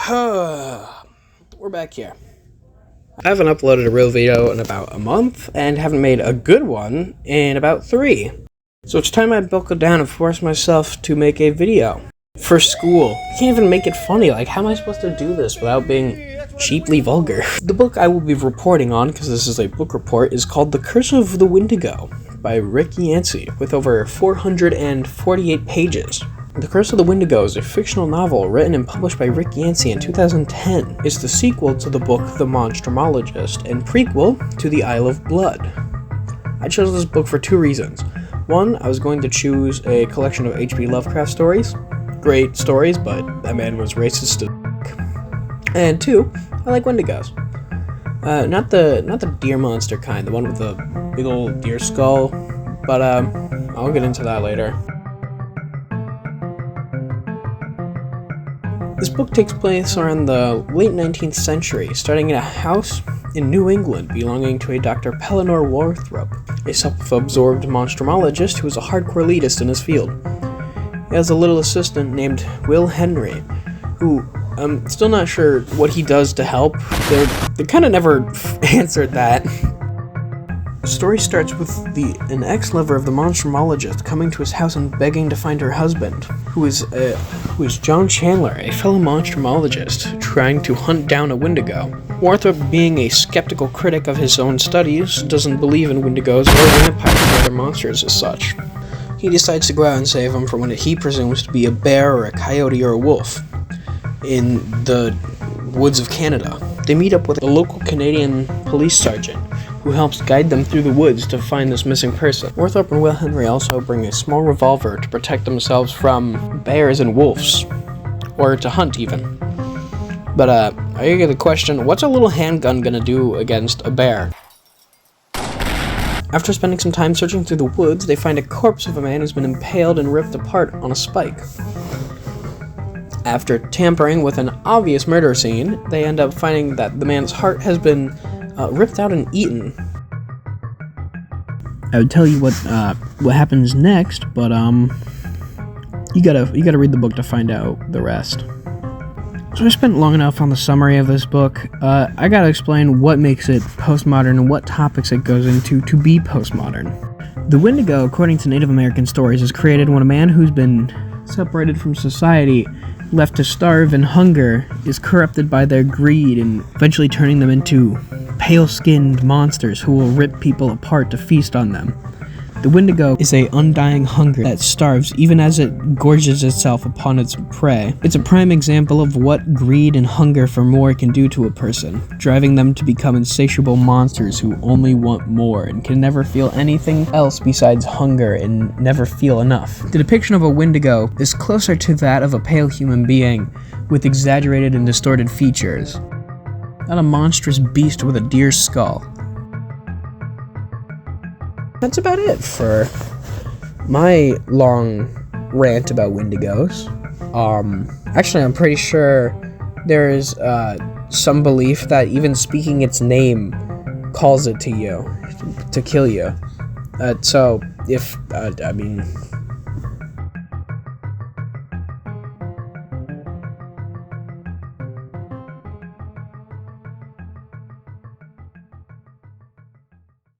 We're back here. I haven't uploaded a real video in about a month, and haven't made a good one in about 3. So it's time I buckle down and force myself to make a video. For school. I can't even make it funny, like how am I supposed to do this without being cheaply vulgar? The book I will be reporting on, because this is a book report, is called The Curse of the Wendigo by Rick Yancey, with over 448 pages. The Curse of the Wendigo is a fictional novel written and published by Rick Yancey in 2010. It's the sequel to the book The Monstrumologist and prequel to The Isle of Blood. I chose this book for 2 reasons. 1, I was going to choose a collection of H.P. Lovecraft stories. Great stories, but that man was racist as And 2, I like Wendigos. Not the deer monster kind, the one with the big old deer skull, but I'll get into that later. This book takes place around the late 19th century, starting in a house in New England belonging to a Dr. Pellinor Warthrop, a self-absorbed monstrumologist who is a hardcore elitist in his field. He has a little assistant named Will Henry, who I'm still not sure what he does to help. They kind of never answered that. The story starts with an ex-lover of the monstrumologist coming to his house and begging to find her husband, who is John Chandler, a fellow monstrumologist trying to hunt down a Wendigo. Warthrop, being a skeptical critic of his own studies, doesn't believe in Wendigos or vampires or other monsters as such. He decides to go out and save him from what he presumes to be a bear or a coyote or a wolf in the woods of Canada. They meet up with a local Canadian police sergeant who helps guide them through the woods to find this missing person. Warthrop and Will Henry also bring a small revolver to protect themselves from bears and wolves, or to hunt even. But I get the question, what's a little handgun gonna do against a bear? After spending some time searching through the woods, they find a corpse of a man who's been impaled and ripped apart on a spike. After tampering with an obvious murder scene, they end up finding that the man's heart has been ripped out and eaten. I would tell you what happens next, but you gotta read the book to find out the rest. So I spent long enough on the summary of this book. I gotta explain what makes it postmodern and what topics it goes into to be postmodern. The Wendigo, according to Native American stories, is created when a man who's been separated from society, left to starve and hunger, is corrupted by their greed and eventually turning them into pale-skinned monsters who will rip people apart to feast on them. The Wendigo is a undying hunger that starves even as it gorges itself upon its prey. It's a prime example of what greed and hunger for more can do to a person, driving them to become insatiable monsters who only want more and can never feel anything else besides hunger and never feel enough. The depiction of a Wendigo is closer to that of a pale human being with exaggerated and distorted features, not a monstrous beast with a deer's skull. That's about it for my long rant about Wendigos. Actually, I'm pretty sure there is some belief that even speaking its name calls it to you, to kill you. So, if,